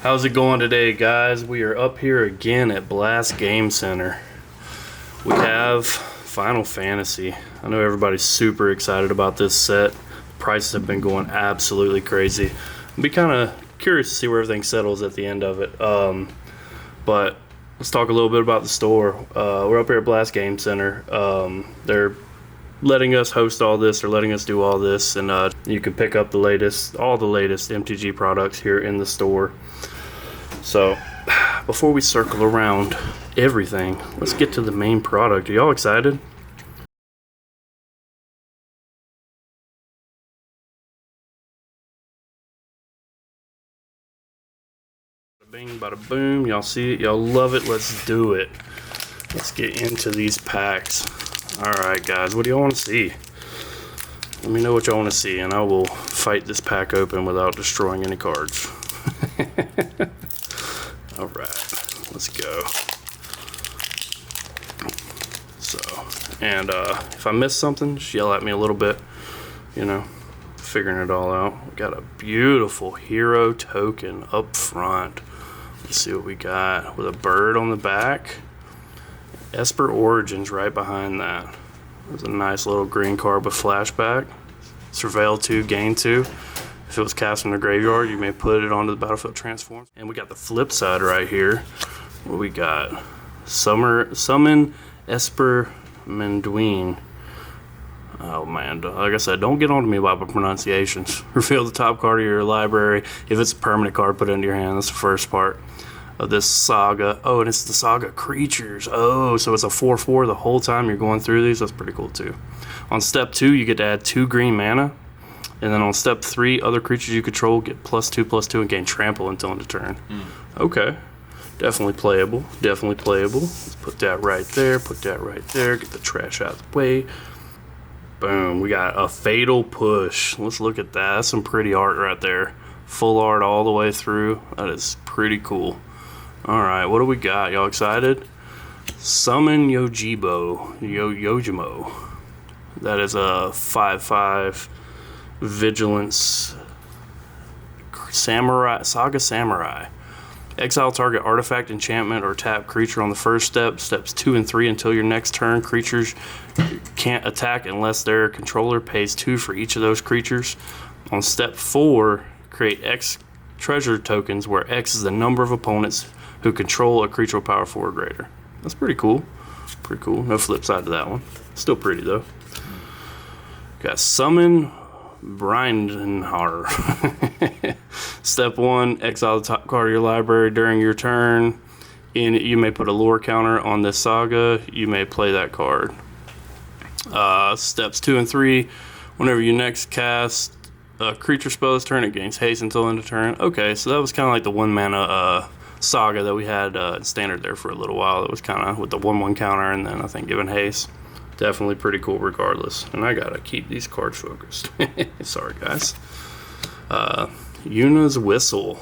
How's it going today, guys? We are up here again at Blast Game Center. We have Final Fantasy. I know everybody's super excited about this set. Prices have been going absolutely crazy. I'll be kind of curious to see where everything settles at the end of it. But let's talk a little bit about the store. We're up here at Blast Game Center. They're letting us host all this, or letting us do all this, and you can pick up all the latest MTG products here in the store. So before we circle around everything, let's get to the main product. Are y'all excited? Bada bing, bada boom. Y'all see it? Y'all love it? Let's do it. Let's get into these packs. Alright guys, what do y'all want to see? Let me know what y'all want to see, and I will fight this pack open without destroying any cards. Alright, let's go. So, and if I miss something, just yell at me a little bit. You know, figuring it all out. We got a beautiful hero token up front. Let's see what we got. With a bird on the back. Esper Origins right behind that. There's a nice little green card with flashback. Surveil 2, gain 2. If it was cast from the graveyard, you may put it onto the battlefield transform. And we got the flip side right here. What we got? Summon Esper Menduine. Oh man, like I said, don't get on to me about the pronunciations. Reveal the top card of your library. If it's a permanent card, put it into your hand. That's the first part of this saga. Oh, and it's the saga creatures. Oh, so it's a 4/4 the whole time you're going through these. That's pretty cool too. On step 2, you get to add 2 green mana. And then on step 3, other creatures you control get +2/+2 and gain trample until end of turn. Okay. Definitely playable. Definitely playable. Let's put that right there. Put that right there. Get the trash out of the way. Boom. We got a Fatal Push. Let's look at that. That's some pretty art right there. Full art all the way through. That is pretty cool. Alright, what do we got? Y'all excited? Summon Yojimbo. That is a 5/5 Vigilance Saga Samurai. Exile target artifact, enchantment, or tap creature on the first step. Steps 2 and 3 until your next turn. Creatures can't attack unless their controller pays 2 for each of those creatures. On step 4, create X treasure tokens, where X is the number of opponents who control a creature with power 4 or greater. That's pretty cool. Pretty cool. No flip side to that one. Still pretty though. Got Summon Brindenhar. Step 1, exile the top card of your library during your turn. You may put a lore counter on this saga. You may play that card. Steps 2 and 3, whenever you next cast a creature spell this turn, it gains haste until end of turn. Okay, so that was kind of like the 1 mana saga that we had in standard there for a little while. It was kind of with the 1/1 counter and then I think given haste. Definitely pretty cool regardless. And I gotta keep these cards focused. Sorry guys. Yuna's Whistle.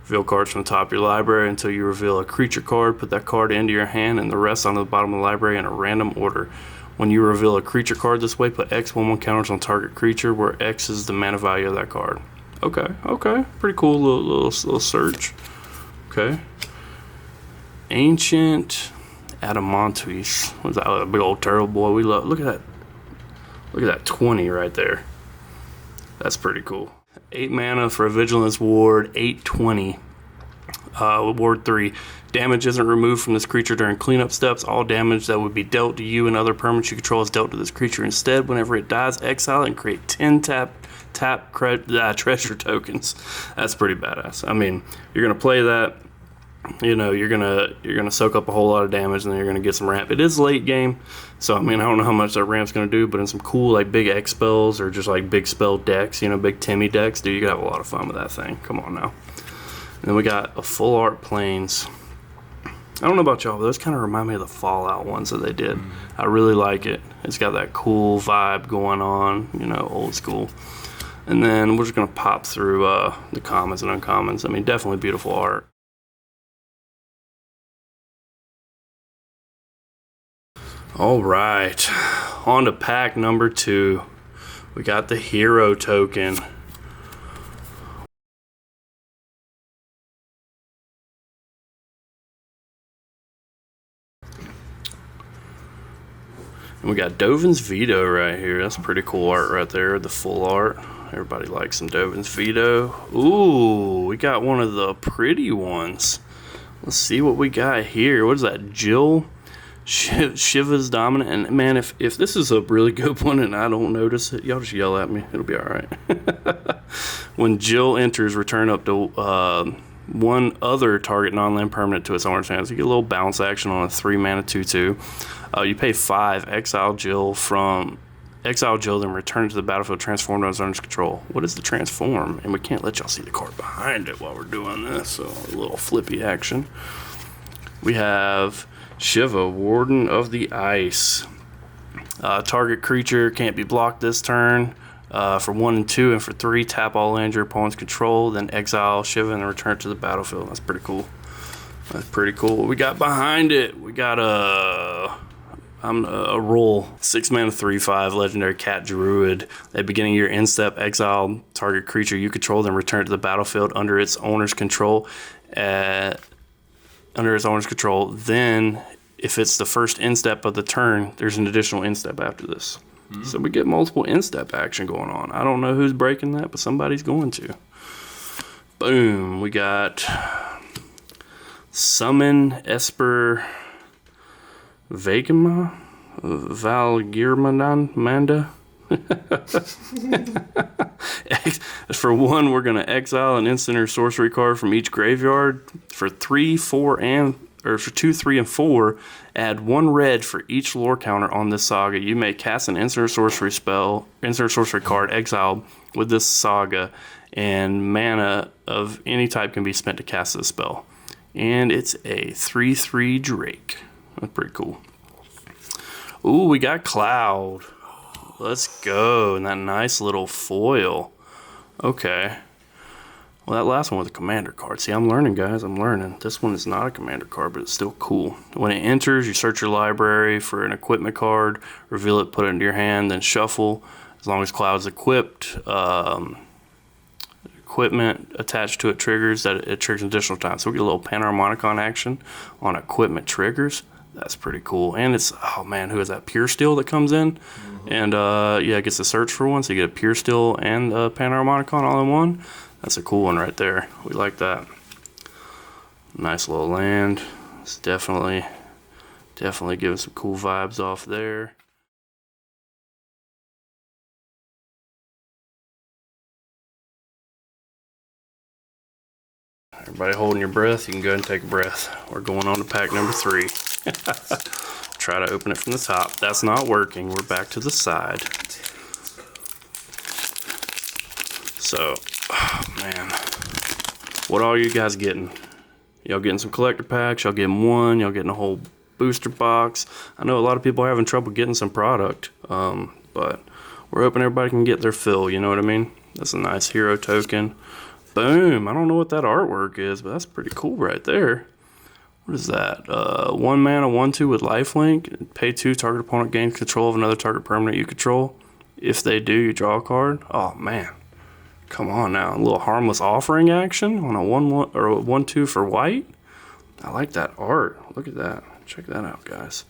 Reveal cards from the top of your library until you reveal a creature card. Put that card into your hand and the rest onto the bottom of the library in a random order. When you reveal a creature card this way, put X 1/1 counters on target creature, where X is the mana value of that card. Okay, okay. Pretty cool little search. Okay. Ancient Adamantuis. Was that a big old turtle boy? We love. Look at that. Look at that 20 right there. That's pretty cool. 8 mana for a Vigilance Ward. 8/20. Ward 3. Damage isn't removed from this creature during cleanup steps. All damage that would be dealt to you and other permanents you control is dealt to this creature instead. Whenever it dies, exile it and create 10 treasure tokens. That's pretty badass. I mean, you're gonna play that. You know, you're gonna soak up a whole lot of damage, and then you're gonna get some ramp. It is late game, so I mean, I don't know how much that ramp's gonna do, but in some cool like big X spells or just like big spell decks, you know, big Timmy decks, dude, you can have a lot of fun with that thing. Come on now. And then we got a full art plains. I don't know about y'all, but those kind of remind me of the Fallout ones that they did. I really like it. It's got that cool vibe going on, you know, old school. And then we're just gonna pop through the commons and uncommons. I mean, definitely beautiful art. All right, on to pack number 2. We got the hero token. And we got Dovin's Veto right here. That's pretty cool art right there, the full art. Everybody likes some Dovin's Veto. Ooh, we got one of the pretty ones. Let's see what we got here. What is that, Jill? Shiva's Dominant. And man, if this is a really good one and I don't notice it, y'all just yell at me. It'll be all right. When Jill enters, return up to one other target non-land permanent to its owner's hands. You get a little bounce action on a 3-mana 2/2. You pay 5, exile Jill, then return it to the battlefield transformed on its owner's control. What is the transform? And we can't let y'all see the card behind it while we're doing this, so a little flippy action. We have Shiva, Warden of the Ice. Target creature can't be blocked this turn. For 1 and 2, and for 3, tap all lands your opponent's control, then exile Shiva and then return to the battlefield. That's pretty cool. That's pretty cool. What we got behind it? We got a roll. 6-mana 3/5 legendary cat druid. At the beginning of your end step, exile target creature you control, then return to the battlefield under its owner's control. Then if it's the first end step of the turn, there's an additional end step after this. So we get multiple end step action going on. I don't know who's breaking that, but somebody's going to. Boom. We got Summon Esper Valgirmanda. For 1, we're going to exile an instant or sorcery card from each graveyard. For 3, 4, for 2, 3, and 4, add 1 red for each lore counter on this saga. You may cast an instant or sorcery card exiled with this saga, and mana of any type can be spent to cast this spell. And it's a 3/3 Drake. That's pretty cool. Ooh, we got Cloud. Let's go. And that nice little foil. Okay. Well, that last one was a commander card. See, I'm learning, guys. I'm learning. This one is not a commander card, but it's still cool. When it enters, you search your library for an equipment card, reveal it, put it into your hand, then shuffle. As long as Cloud's equipped, equipment attached to it triggers, that it triggers additional time. So we get a little Panharmonicon action on equipment triggers. That's pretty cool. And it's, oh man, who is that? Pure Steel that comes in? And it gets to search for one. So you get a Pure Steel and a Panharmonicon all in one. That's a cool one right there. We like that. Nice little land. It's definitely giving some cool vibes off there. Everybody holding your breath, you can go ahead and take a breath. We're going on to pack number 3. Try to open it from the top. That's not working. We're back to the side. So, oh man, what are you guys getting? Y'all getting some collector packs? Y'all getting one? Y'all getting a whole booster box? I know a lot of people are having trouble getting some product, but we're hoping everybody can get their fill. You know what I mean? That's a nice hero token. Boom. I don't know what that artwork is, but that's pretty cool right there. What is that? 1 mana, 1/2 with lifelink. Pay 2, target opponent gains control of another target permanent you control. If they do, you draw a card. Oh man. Come on now. A little harmless offering action on a 1/1 or a 1/2 for white. I like that art. Look at that. Check that out, guys.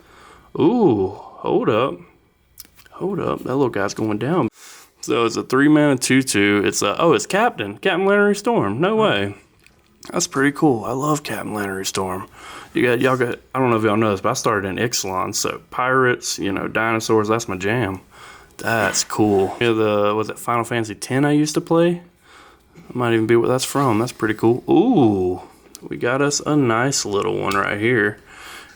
Ooh, hold up. Hold up. That little guy's going down. So it's a 3-mana 2/2. It's Captain Lannery Storm. No way. That's pretty cool. I love Captain Lannery Storm. Y'all got. I don't know if y'all know this, but I started in Ixalan, so pirates, dinosaurs. That's my jam. That's cool. Was it Final Fantasy X I used to play? That might even be what that's from. That's pretty cool. Ooh, we got us a nice little one right here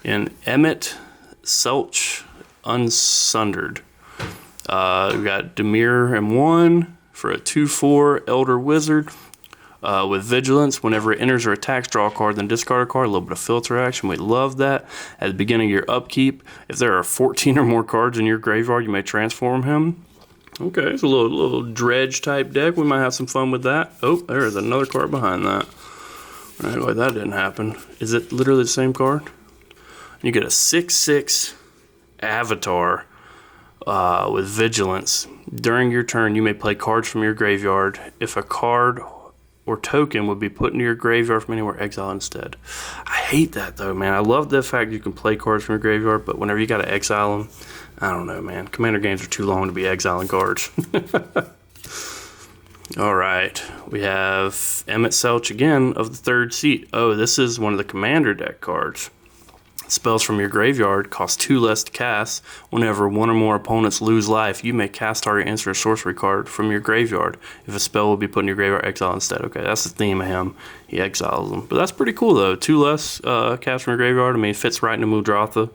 in Emmett Selch Unsundered. We got Dimir and 1 for a 2/4 Elder Wizard with Vigilance. Whenever it enters or attacks, draw a card, then discard a card. A little bit of filter action. We love that. At the beginning of your upkeep, if there are 14 or more cards in your graveyard, you may transform him. Okay, it's a little dredge type deck. We might have some fun with that. Oh, there's another card behind that. Anyway, that didn't happen. Is it literally the same card? You get a 6/6 Avatar with Vigilance. During your turn, you may play cards from your graveyard. If a card or token would be put into your graveyard from anywhere, exile instead. I hate that though, man. I love the fact you can play cards from your graveyard, but whenever you gotta exile them, I don't know, man. Commander games are too long to be exiling cards. All right, we have Emmett Selch again of the third seat. Oh, this is one of the Commander deck cards. Spells from your graveyard cost 2 less to cast. Whenever one or more opponents lose life, you may cast target instant or sorcery card from your graveyard. If a spell will be put in your graveyard, exile instead. Okay, that's the theme of him. He exiles them. But that's pretty cool, though. 2 less cast from your graveyard. I mean, it fits right into Muldrotha.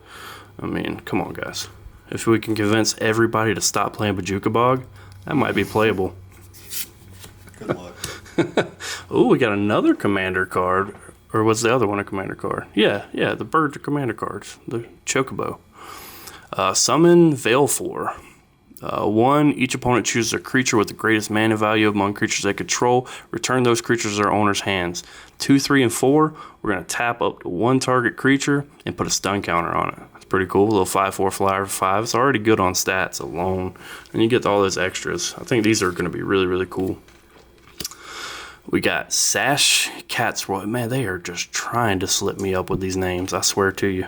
I mean, come on, guys. If we can convince everybody to stop playing Bojuka Bog, that might be playable. Good luck. Oh, we got another Commander card. Or was the other one a Commander card? Yeah, the birds are Commander cards. The Chocobo. Summon Veilfor. 1, each opponent chooses a creature with the greatest mana value among creatures they control. Return those creatures to their owner's hands. 2, 3, and 4, we're going to tap up to 1 target creature and put a stun counter on it. That's pretty cool. A little 5/4 flyer for 5. It's already good on stats alone. And you get all those extras. I think these are going to be really, really cool. We got Sash Catsroy. Man, they are just trying to slip me up with these names. I swear to you.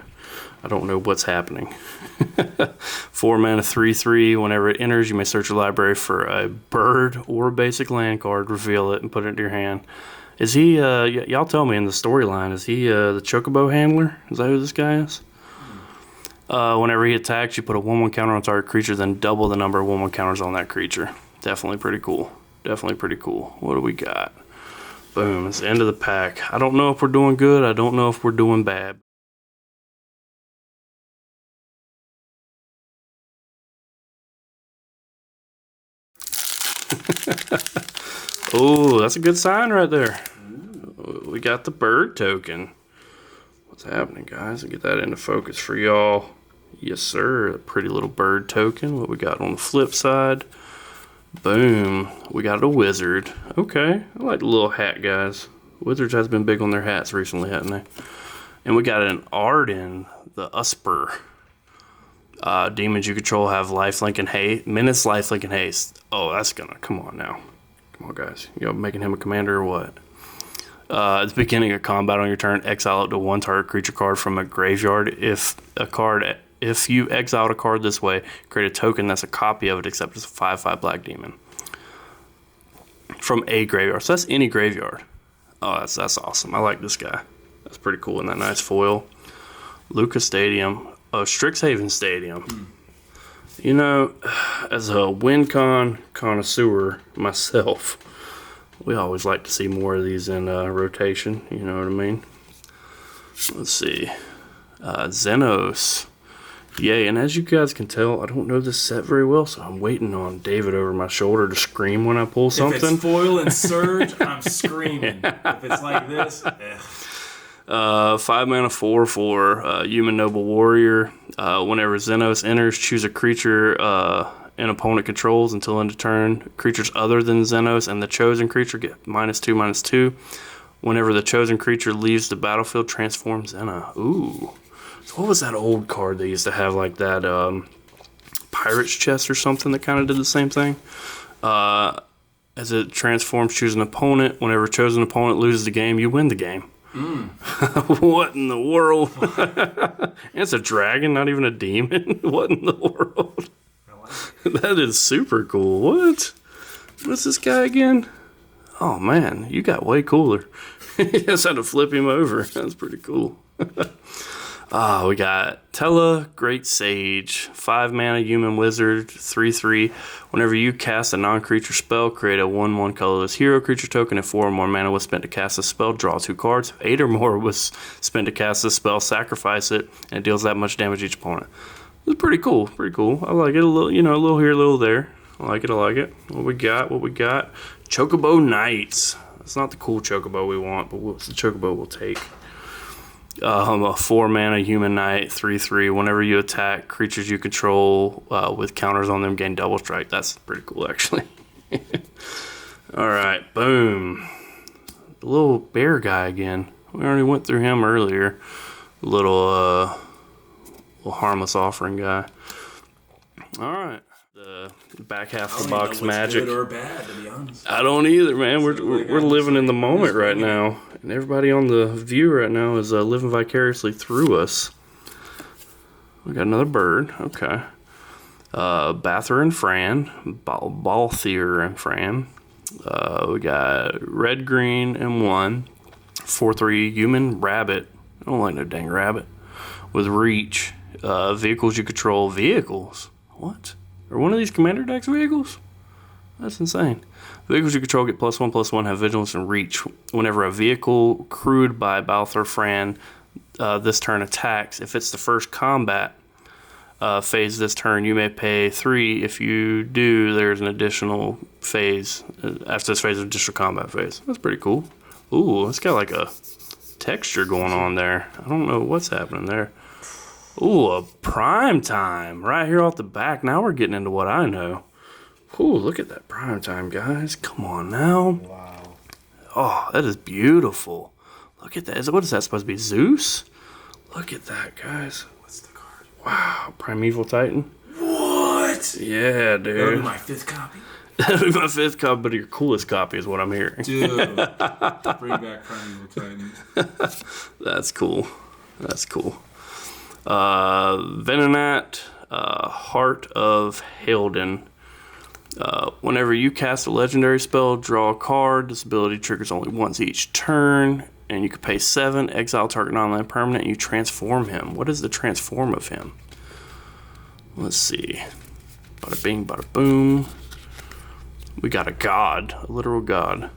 I don't know what's happening. 4 mana, 3/3. Whenever it enters, you may search your library for a bird or a basic land card, reveal it, and put it into your hand. Is he, y'all tell me in the storyline, is he the Chocobo handler? Is that who this guy is? Whenever he attacks, you put a 1/1 counter on target creature, then double the number of 1/1 counters on that creature. Definitely pretty cool. Definitely pretty cool. What do we got? Boom, it's the end of the pack. I don't know if we're doing good. I don't know if we're doing bad. Oh, that's a good sign right there. We got the bird token. What's happening, guys? I'll get that into focus for y'all. Yes, sir. A pretty little bird token. What we got on the flip side? Boom. We got a wizard. Okay. I like the little hat, guys. Wizards has been big on their hats recently, haven't they? And we got an Arden, the Usper. Demons you control have lifelink and haste. Menace, lifelink, and haste. Oh, that's gonna... Come on now. Come on, guys. You making him a commander or what? At the beginning of combat on your turn, exile up to 1 target creature card from a graveyard. If you exiled a card this way, create a token that's a copy of it, except it's a 5/5 black demon from a graveyard. So that's any graveyard. Oh, that's awesome. I like this guy. That's pretty cool. And that nice foil. Lucas Stadium. Oh, Strixhaven Stadium. You know, as a WinCon connoisseur myself, we always like to see more of these in rotation. You know what I mean? Let's see. Xenos. Yay, and as you guys can tell, I don't know this set very well, so I'm waiting on David over my shoulder to scream when I pull something. If it's foil and surge, I'm screaming. If it's like this, 5 mana, 4/4, Human Noble Warrior. Whenever Xenos enters, choose a creature an opponent controls until end of turn. Creatures other than Xenos and the chosen creature get -2/-2. Whenever the chosen creature leaves the battlefield, transform Xena. Ooh. What was that old card they used to have like that Pirate's Chest or something that kind of did the same thing? As it transforms, choose an opponent. Whenever chosen opponent loses the game, you win the game. What in the world? And it's a dragon, not even a demon. What in the world? That is super cool. What? What's this guy again? Oh man, you got way cooler. You just had to flip him over. That's pretty cool. We got Tella, Great Sage, 5 mana human wizard, 3/3. Whenever you cast a non-creature spell, create a 1/1 colorless hero creature token. If 4 or more mana was spent to cast a spell, draw 2 cards. If 8 or more was spent to cast a spell, sacrifice it, and it deals that much damage to each opponent. It's pretty cool. Pretty cool. I like it. A little, a little here, a little there. I like it. I like it. What we got? Chocobo Knights. It's not the cool Chocobo we want, but what's the Chocobo we'll take? A 4 mana human knight, 3/3. Whenever you attack creatures you control with counters on them, gain double strike. That's pretty cool, actually. All right, boom. The little bear guy again. We already went through him earlier. Little harmless offering guy. All right. the back half I of the don't even box know what's magic. good or bad, to be honest. I don't either, man. We're like, we're I'm living just in the like, moment just right winging it. now, and everybody on the view right now is living vicariously through us. We got another bird. Okay. Bather and Fran, Balthier and Fran. We got Red, Green, and 1. 4/3 human rabbit. I don't like no dang rabbit. With reach. Vehicles you control. Vehicles? What? Are one of these Commander Decks vehicles? That's insane. Vehicles you control get +1/+1, have vigilance and reach. Whenever a vehicle crewed by Balthier Fran this turn attacks, if it's the first combat phase this turn, you may pay 3. If you do, there's an additional phase. After this phase, an additional combat phase. That's pretty cool. Ooh, it's got like a texture going on there. I don't know what's happening there. Ooh, a prime time right here off the back. Now we're getting into what I know. Ooh, look at that prime time, guys. Come on now. Wow. Oh, that is beautiful. Look at that. What is that supposed to be? Zeus? Look at that, guys. What's the card? Wow, Primeval Titan. What? Yeah, That'll be dude. my 5th copy. That'll be my 5th copy, but your coolest copy is what I'm hearing. Dude. Bring back Primeval Titan. That's cool. That's cool. Venonat, Heart of Halden. Whenever you cast a legendary spell, draw a card. This ability triggers only once each turn, and you can pay 7, exile target non-land permanent, and you transform him. What is the transform of him? Let's see. Bada bing, bada boom. We got a god, a literal god.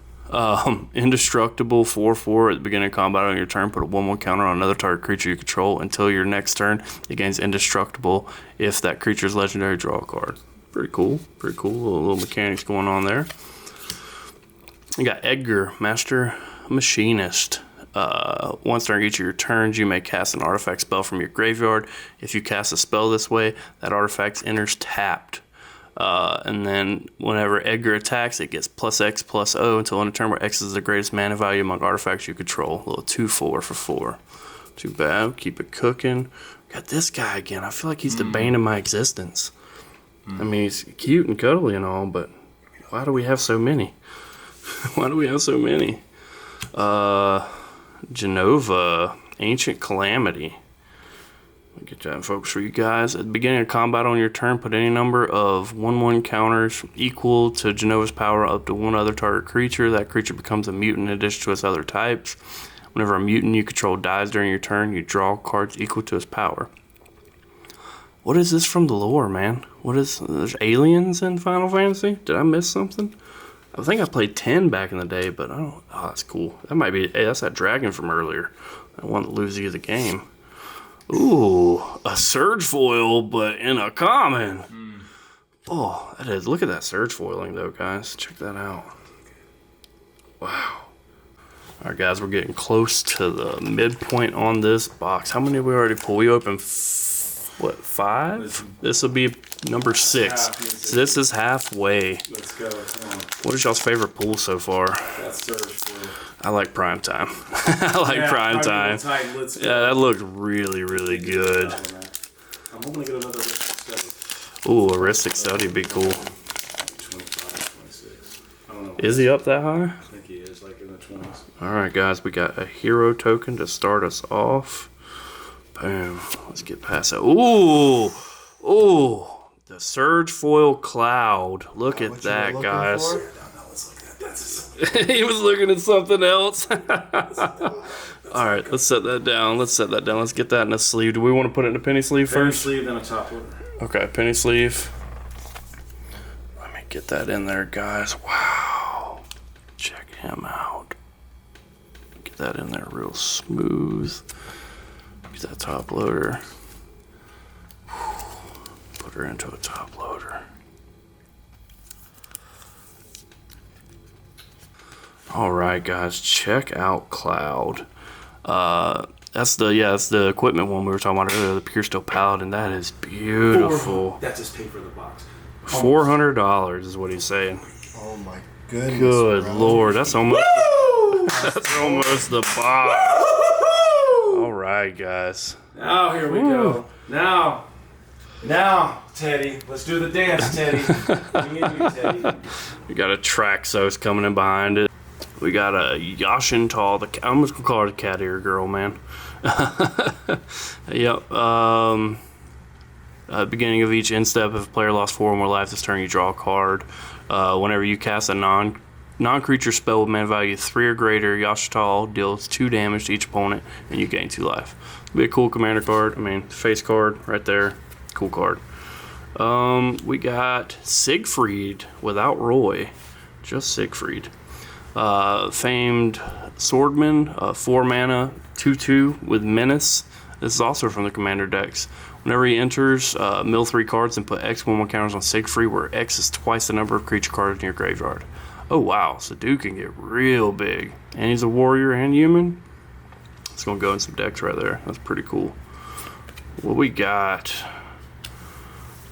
Indestructible 4/4 at the beginning of combat on your turn. Put a 1/1 counter on another target creature you control until your next turn. It gains indestructible if that creature's legendary. Draw a card. Pretty cool. Pretty cool. Little mechanics going on there. You got Edgar, Master Machinist. Once during each of your turns, you may cast an artifact spell from your graveyard. If you cast a spell this way, that artifact enters tapped. And then whenever Edgar attacks, it gets +X/+0 until in a turn where X is the greatest mana value among artifacts you control. A little 2/4 for 4. Too bad. Keep it cooking. Got this guy again. I feel like he's the bane of my existence. I mean, he's cute and cuddly and all, but why do we have so many? Why do we have so many? Genova, Ancient Calamity. I'll get that, folks, for you guys. At the beginning of combat on your turn, put any number of 1/1 counters equal to Genova's power up to one other target creature. That creature becomes a mutant in addition to its other types. Whenever a mutant you control dies during your turn, you draw cards equal to its power. What is this from the lore, man? There's aliens in Final Fantasy? Did I miss something? I think I played 10 back in the day, but I don't. Oh, that's cool. That might be. Hey, that's that dragon from earlier. I want to lose you the game. Ooh, a surge foil, but in a common. Oh, that is. Look at that surge foiling, though, guys. Check that out. Wow. All right, guys, we're getting close to the midpoint on this box. How many did we already pull? We opened, 5? This will be number 6. So this is halfway. Let's go. Come on. What is y'all's favorite pull so far? That's Surge for I like Prime Time. I like Prime Time. Titan, let's go. Yeah, that looked really, really good. I'm hoping to get another study. Ooh, a Ristic Study would be cool. 25, 26. I don't know. Is he up that high? I think he is, like in the 20s. All right, guys, we got a hero token to start us off. Boom. Let's get past that. Ooh, ooh, the Surge Foil Cloud. Look at What you were that, looking guys. for? No, let's look at that. That's He was looking at something else. All right, let's set that down. Let's get that in a sleeve. Do we want to put it in a penny sleeve Penny first? sleeve, then a top loader. Okay, penny sleeve. Let me get that in there, guys. Wow. Check him out. Get that in there real smooth. Get that top loader. Put her into a top loader. All right, guys, check out Cloud. That's the equipment one we were talking about earlier, the Pure Steel Paladin. That is beautiful. That just paid for the box. $400 is what he's saying. Oh my goodness. Good bro. Lord, that's almost that's almost the box. All right, guys. Now here we go. Now, Teddy. Let's do the dance, Teddy. Me and you, Teddy. We got a Traxos coming in behind it. We got a Yashintal. I'm just gonna call her the cat ear girl, man. Yep. Beginning of each end step, if a player lost 4 or more life this turn, you draw a card. Whenever you cast a non-creature spell with mana value 3 or greater, Yashintal deals 2 damage to each opponent, and you gain 2 life. Be a cool commander card. I mean, face card right there. Cool card. We got Siegfried without Roy. Just Siegfried. Famed Swordman, 4 mana, 2/2 with Menace. This is also from the commander decks. Whenever he enters, mill 3 cards and put X 1/1 counters on Siegfried, where X is twice the number of creature cards in your graveyard. Oh wow, so dude can get real big. And he's a warrior and human. It's gonna go in some decks right there. That's pretty cool. What we got?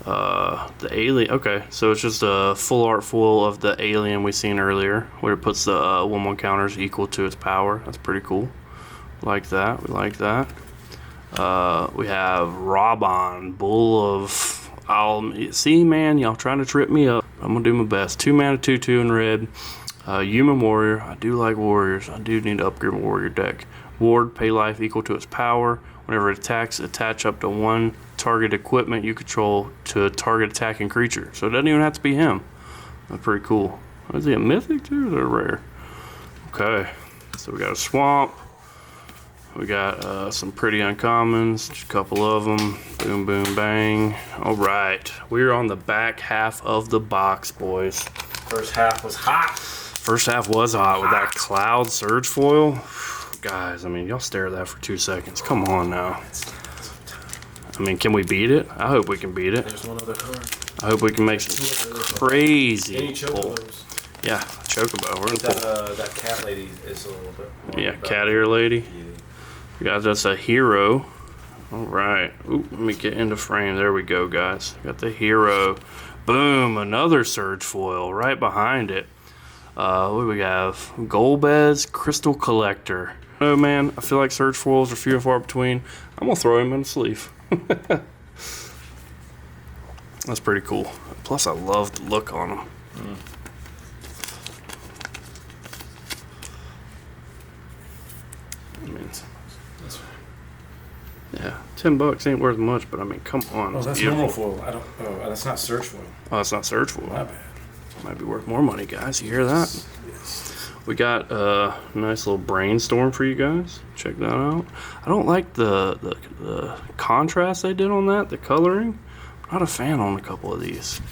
The alien. Okay, so it's just a full art full of the alien we seen earlier, where it puts the 1/1 counters equal to its power. That's pretty cool. Like that. We like that. We have Raban, Bull of. See, man, y'all trying to trip me up. I'm gonna do my best. 2 mana, 2/2 in red. Human warrior. I do like warriors. I do need to upgrade my warrior deck. Ward, pay life equal to its power. Whenever it attacks, attach up to 1 target equipment you control to a target attacking creature. So it doesn't even have to be him. That's pretty cool. Is he a mythic too, or is it a rare? Okay, so we got a swamp. We got some pretty uncommons, just a couple of them. Boom, boom, bang. All right, we're on the back half of the box, boys. First half was hot. First half was hot with that Cloud Surge foil. Guys, I mean, y'all stare at that for 2 seconds. Come on now. I mean, can we beat it? I hope we can beat it. There's one other card. I hope we can make some crazy Any pull. chocobos? Yeah, Chocobo. We're gonna pull. That cat lady is a little bit more. Yeah, cat ear lady. We got that's a hero. All right. Ooh, let me get into frame. There we go, guys. Got the hero. Boom, another surge foil right behind it. What do we have? Golbez Crystal Collector. Oh man, I feel like surge foils are few and far between. I'm gonna throw him in the sleeve. That's pretty cool. Plus, I love the look on them. I mean, yeah, $10 ain't worth much, but I mean, come on. Oh, it's that's beautiful. normal foil. I don't. Oh, that's not search foil. Oh, that's not surge foil. My bad. Might be worth more money, guys. You hear that? We got a nice little brainstorm for you guys. Check that out. I don't like the contrast they did on that, the coloring. Not a fan on a couple of these.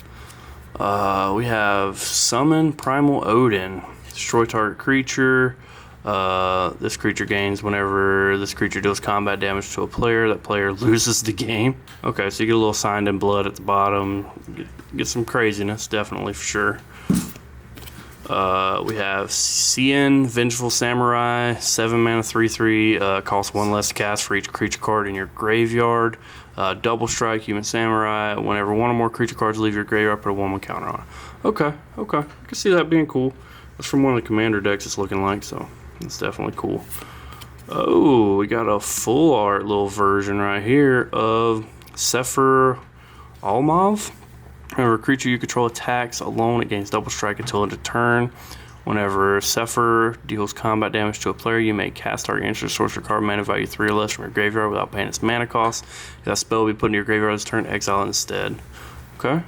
We have Summon Primal Odin. Destroy target creature. This creature gains whenever this creature deals combat damage to a player. That player loses the game. Okay, so you get a little signed in blood at the bottom. Get some craziness, definitely, for sure. We have Cien, Vengeful Samurai, 7 mana, 3/3, costs 1 less to cast for each creature card in your graveyard. Double Strike, Human Samurai, whenever 1 or more creature cards leave your graveyard, put a 1/1 counter on it. Okay, I can see that being cool. That's from one of the commander decks it's looking like, so it's definitely cool. Oh, we got a full art little version right here of Sephir Almav. Whenever a creature you control attacks alone, it gains double strike until end of turn. Whenever Sephir deals combat damage to a player, you may cast target instant sorcerer card mana value 3 or less from your graveyard without paying its mana cost. If that spell will be put into your graveyard this turn, exile it instead. Okay.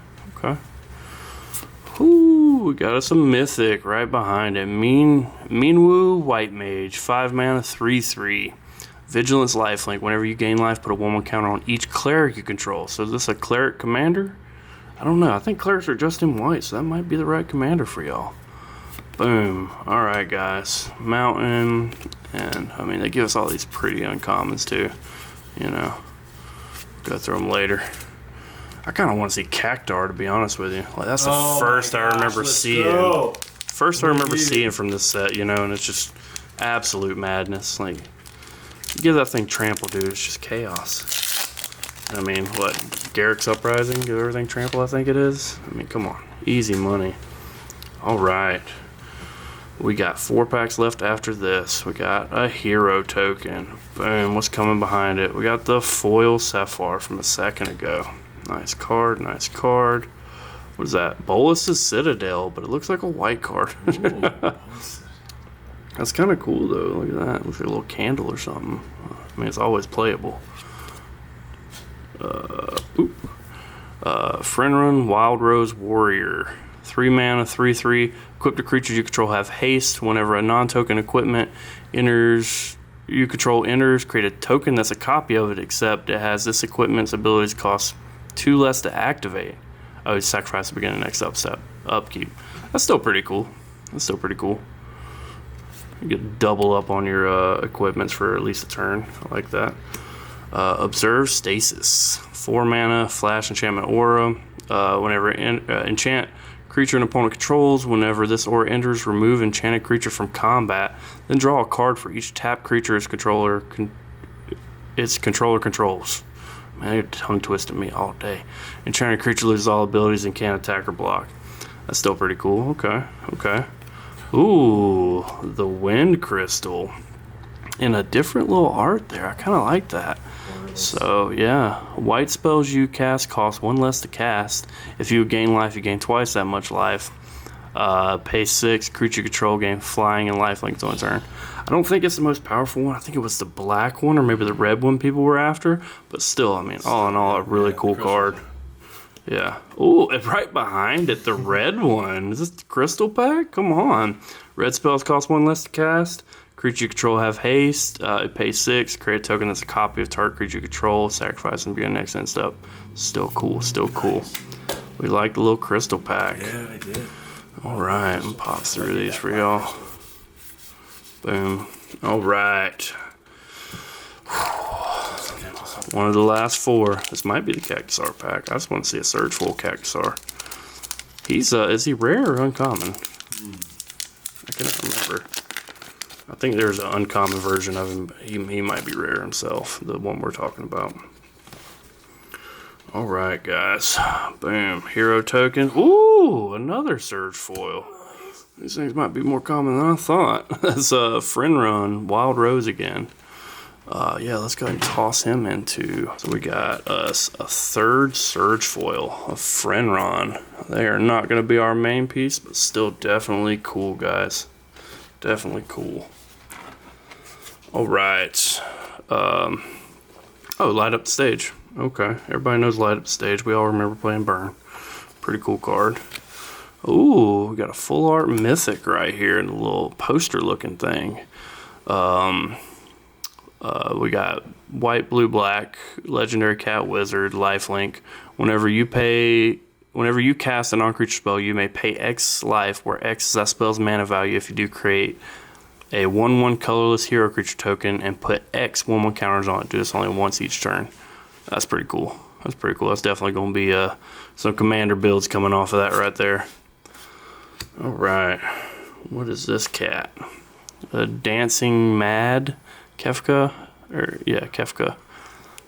Ooh, we got us a mythic right behind it. Minwu White Mage, 5 mana, 3/3. Vigilance Lifelink. Whenever you gain life, put a 1/1 counter on each cleric you control. So is this a cleric commander? I don't know. I think clerics are just in white, so that might be the right commander for y'all. Boom. Alright, guys. Mountain. And, I mean, they give us all these pretty uncommons, too. You know. Go through them later. I kind of want to see Cactar, to be honest with you. Like, that's the first I remember seeing. First I remember seeing from this set, you know, and it's just absolute madness. Like, you give that thing trample, dude. It's just chaos. I mean, what? Garrick's Uprising? Give everything trample, I think it is? I mean, come on. Easy money. Alright. We got 4 packs left after this. We got a hero token. Boom. What's coming behind it? We got the foil Sephir from a second ago. Nice card, nice card. What is that? Bolus's Citadel, but it looks like a white card. That's kind of cool, though. Look at that. Looks like a little candle or something. I mean, it's always playable. Frenrun Wild Rose Warrior. 3 mana, 3/3. Equip the creatures you control have haste. Whenever a non-token equipment you control enters, create a token that's a copy of it, except it has this equipment's abilities cost 2 less to activate. Oh, you sacrifice to begin the next upkeep. That's still pretty cool. You get double up on your equipments for at least a turn. I like that. Observe Stasis. 4 mana, flash enchantment aura. Whenever enchant creature an opponent controls, whenever this aura enters, remove enchanted creature from combat. Then draw a card for each tapped creature its controller controls. Man, you're tongue twisting me all day. Enchanted creature loses all abilities and can't attack or block. That's still pretty cool. Okay. Ooh, the Wind Crystal. In a different little art there. I kind of like that. So, yeah. White spells you cast cost 1 less to cast. If you gain life, you gain twice that much life. Pay 6. Creature control gain flying and lifelink on turn. I don't think it's the most powerful one. I think it was the black one or maybe the red one people were after. But still, I mean, all in all, a really cool card. Yeah. Oh, and right behind it, the red one. Is this the crystal pack? Come on. Red spells cost 1 less to cast. Creature you control have haste. It pays 6. Create a token that's a copy of target creature you control. Sacrifice and begin next end step. Still cool. We like the little crystal pack. Yeah, I did. Alright, I'm gonna pop through these for y'all. Boom. Alright. One of the last 4. This might be the Cactusar pack. I just want to see a Surge Full Cactusar. He's, is he rare or uncommon? I can't remember. I think there's an uncommon version of him. He might be rare himself, the one we're talking about. Alright, guys. Boom. Hero token. Ooh, another Surge Foil. These things might be more common than I thought. That's Frenrun Wild Rose again. Yeah, let's go ahead and toss him into. So we got us a 3rd Surge Foil of Frenrun. They are not going to be our main piece, but still definitely cool, guys. Definitely cool. Alright. Oh, Light Up the Stage. Okay, everybody knows Light Up the Stage. We all remember playing Burn. Pretty cool card. Ooh, we got a full art Mythic right here in a little poster looking thing. We got white, blue, black, legendary cat wizard, lifelink. Whenever you cast a non-creature spell, you may pay X life, where X is that spell's mana value. If you do, create a 1/1 colorless hero creature token and put X 1/1 counters on it. Do this only once each turn. That's pretty cool. That's definitely going to be some commander builds coming off of that right there. All right. What is this cat? A Dancing Mad Kefka? Kefka.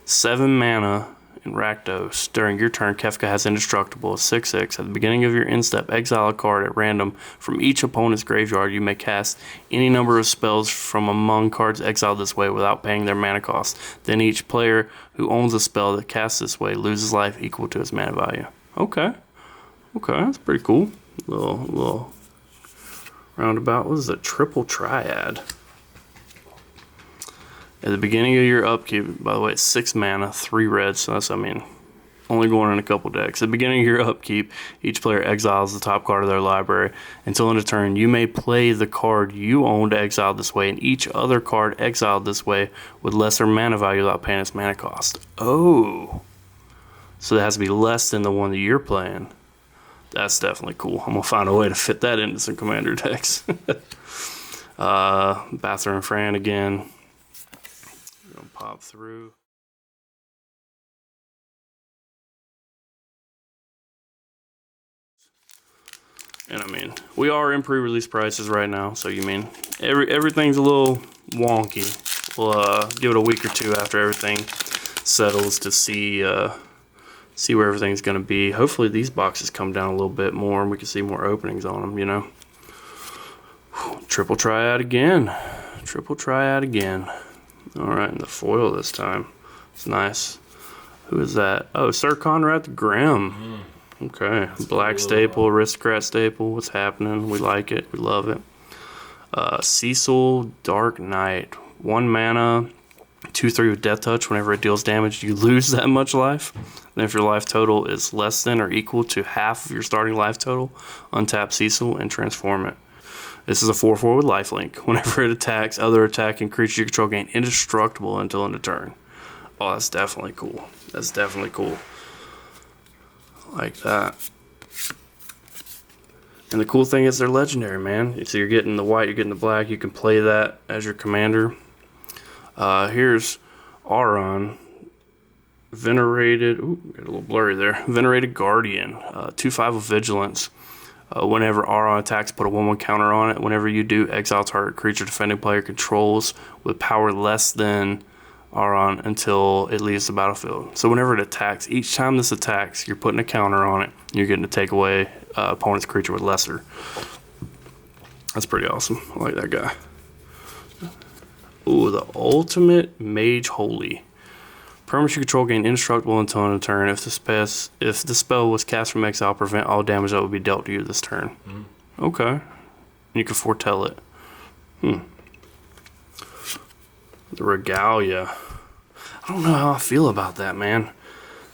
7 mana in Rakdos. During your turn, Kefka has Indestructible, 6/6. At the beginning of your end step, exile a card at random from each opponent's graveyard. You may cast any number of spells from among cards exiled this way without paying their mana cost. Then each player who owns a spell that casts this way loses life equal to its mana value. Okay, that's pretty cool. Little roundabout. What is a Triple Triad? At the beginning of your upkeep, by the way, it's 6 mana, 3 red, so that's, only going in a couple decks. At the beginning of your upkeep, each player exiles the top card of their library. Until end of turn, you may play the card you owned exiled this way, and each other card exiled this way with lesser mana value without paying its mana cost. Oh. So that has to be less than the one that you're playing. That's definitely cool. I'm going to find a way to fit that into some commander decks. Bathroom Fran again. Pop through. And we are in pre-release prices right now, so everything's a little wonky. We'll give it a week or two after everything settles to see where everything's going to be. Hopefully these boxes come down a little bit more and we can see more openings on them, Triple Triad again. Alright, and the foil this time. It's nice. Who is that? Oh, Sir Conrad the Grim. Okay. Black staple, aristocrat staple. What's happening? We like it. We love it. Cecil Dark Knight. 1 mana, 2/3 with death touch. Whenever it deals damage, you lose that much life. Then if your life total is less than or equal to half of your starting life total, untap Cecil and transform it. This is a 4/4 with lifelink. Whenever it attacks, other attacking creatures you control gain indestructible until end of turn. Oh, that's definitely cool. That's definitely cool. Like that. And the cool thing is they're legendary, man. So you're getting the white, you're getting the black. You can play that as your commander. Here's Aron. Venerated. Ooh, got a little blurry there. Venerated Guardian. 2/5 of Vigilance. Whenever Aron attacks, put a 1/1 counter on it. Whenever you do, exile target creature defending player controls with power less than Aron until it leaves the battlefield. So whenever it attacks, each time this attacks, you're putting a counter on it. You're getting to take away opponent's creature with lesser. That's pretty awesome. I like that guy. Ooh, the ultimate Mage Holy. Permanents you control gain indestructible until end of turn. If the spell was cast from exile, prevent all damage that would be dealt to you this turn. Okay. You can foretell it. The Regalia. I don't know how I feel about that, man.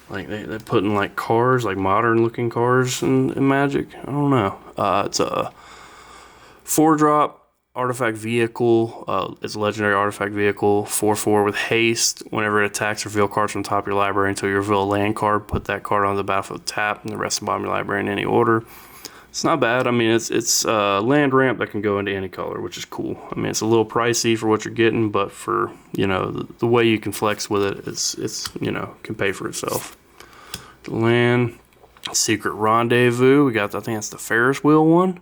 Like they're putting like cars, like modern looking cars in Magic. I don't know. It's a 4-drop artifact vehicle. It's a legendary artifact vehicle. 4/4 with haste. Whenever it attacks, reveal cards from the top of your library until you reveal a land card. Put that card on the battlefield tap, and the rest of the bottom of your library in any order. It's not bad. I mean, it's land ramp that can go into any color, which is cool. I mean, it's a little pricey for what you're getting, but for, you know, the way you can flex with it, it's you know, can pay for itself. Land, Secret Rendezvous. We got, I think that's the Ferris wheel one.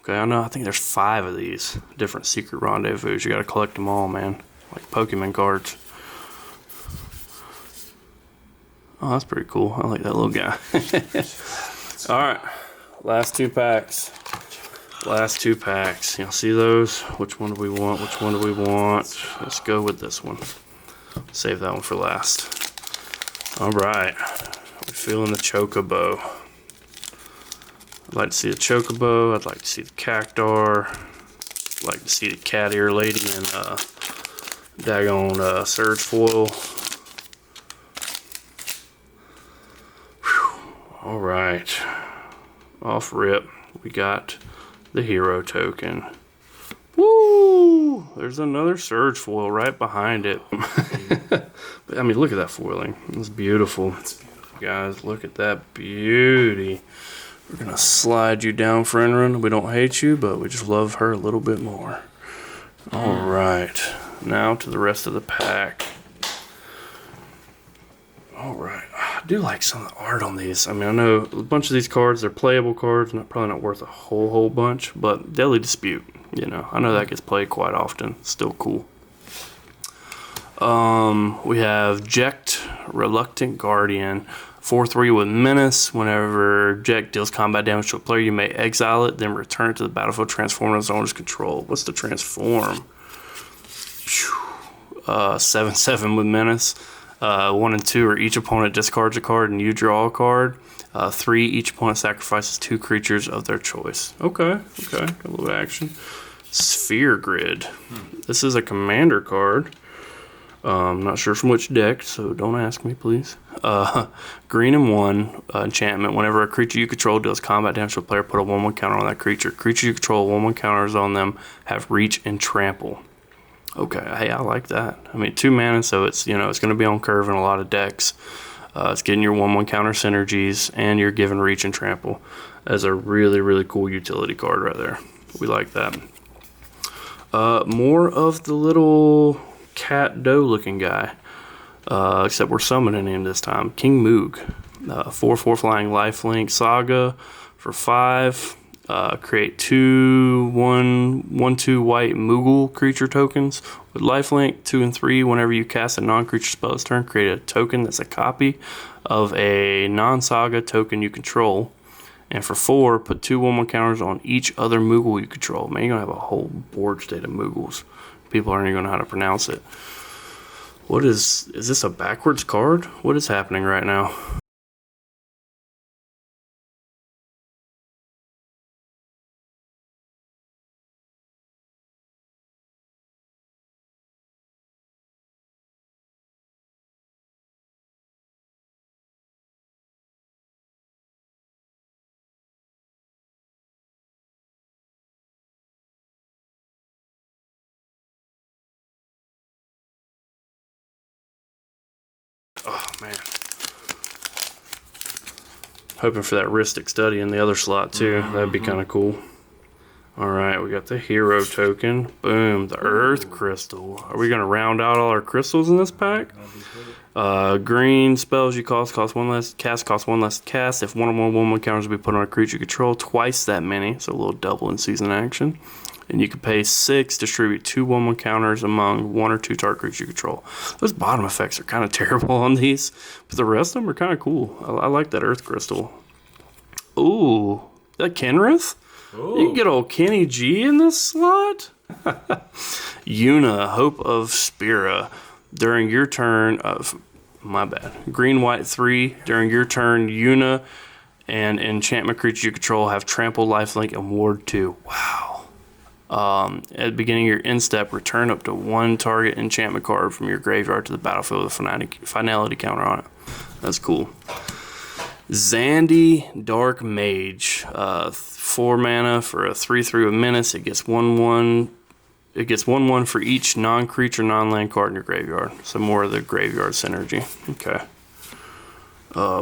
Okay, I think there's 5 of these different Secret Rendezvous. You got to collect them all, man. Like Pokemon cards. Oh, that's pretty cool. I like that little guy. All right. Last 2 packs. Last 2 packs. Y'all see those? Which one do we want? Which one do we want? Let's go with this one. Save that one for last. All right. We're feeling the Chocobo. I'd like to see the Chocobo. I'd like to see the Cactuar. I'd like to see the cat ear lady and daggone Surge Foil. All right. Off rip, we got the hero token. Woo! There's another Surge Foil right behind it. But, I mean, look at that foiling. It's beautiful. Guys, look at that beauty. We're going to slide you down, Fenrir. We don't hate you, but we just love her a little bit more. All right. Now to the rest of the pack. All right. I do like some of the art on these. I mean, I know a bunch of these cards, they're playable cards, probably not worth a whole bunch, but Deadly Dispute, you know, I know that gets played quite often. Still cool. We have Jecht, Reluctant Guardian. 4/3 with Menace. Whenever Jecht deals combat damage to a player, you may exile it, then return it to the battlefield, transform it as owner's control. What's the transform? 7/7 with Menace. 1 and 2 are each opponent discards a card and you draw a card. 3, each opponent sacrifices 2 creatures of their choice. Okay, got a little action. Sphere Grid. This is a commander card. I'm not sure from which deck, so don't ask me, please. Green and 1 enchantment. Whenever a creature you control deals combat damage to a player, put a 1/1 counter on that creature. Creatures you control, 1/1 counters on them have reach and trample. Okay, hey, I like that. I mean, 2 mana, so it's, you know, it's going to be on curve in a lot of decks. It's getting your 1/1 counter synergies, and you're giving reach and trample. That's a really, really cool utility card right there. We like that. More of the little cat doe looking guy, except we're summoning him this time. King Moog. 4/4 flying lifelink saga for 5. Create 2 1/2 white Moogle creature tokens with lifelink. 2 and 3. Whenever you cast a non-creature spell this turn, create a token that's a copy of a non-saga token you control. And for 4, put 2 1/1 counters on each other Moogle you control. Man, you're gonna have a whole board state of Moogles. People aren't even gonna know how to pronounce it. What is this a backwards card? What is happening right now? Oh man. Hoping for that Rhystic Study in the other slot too. That'd be kind of cool. Alright, we got the hero token. Boom, the Earth Crystal. Are we going to round out all our crystals in this pack? Green spells you cost one less cast, cost one less cast. If 1/1/1/1 counters will be put on a creature you control, twice that many, so a little double in season action. And you can pay 6, distribute 2 1/1 counters among 1 or 2 target creatures you control. Those bottom effects are kind of terrible on these, but the rest of them are kind of cool. I like that Earth Crystal. Ooh, that Kenrith? Ooh. You can get old Kenny G in this slot? Yuna, Hope of Spira. During your turn, my bad. Green, white, 3. During your turn, Yuna and enchantment creature you control have trample, lifelink, and ward 2. Wow. At the beginning of your end step, return up to 1 target enchantment card from your graveyard to the battlefield with a finality counter on it. That's cool. Zandi, Dark Mage. 4 mana for a 3/3 with menace. It gets 1/1. It gets 1/1 for each non-creature, non-land card in your graveyard. So more of the graveyard synergy. Okay.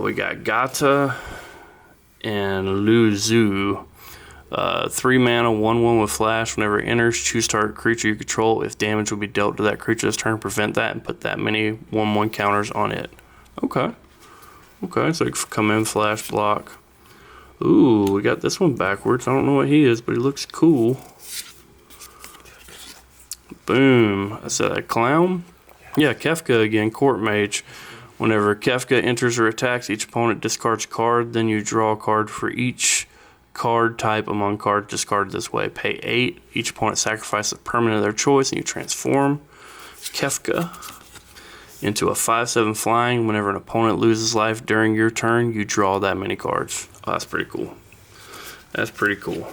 We got Gata and Luzu. 3 mana, 1/1 with flash. Whenever it enters, choose target creature you control. If damage will be dealt to that creature this turn, prevent that and put that many 1/1 counters on it. Okay. Okay, so come in, flash, block. Ooh, we got this one backwards. I don't know what he is, but he looks cool. Boom. I said a clown? Yeah, Kefka again, Court Mage. Whenever Kefka enters or attacks, each opponent discards a card. Then you draw a card for each card type among cards discarded this way. Pay 8. Each opponent sacrifices a permanent of their choice, and you transform Kefka into a 5/7 flying. Whenever an opponent loses life during your turn, you draw that many cards. Oh, that's pretty cool. That's pretty cool.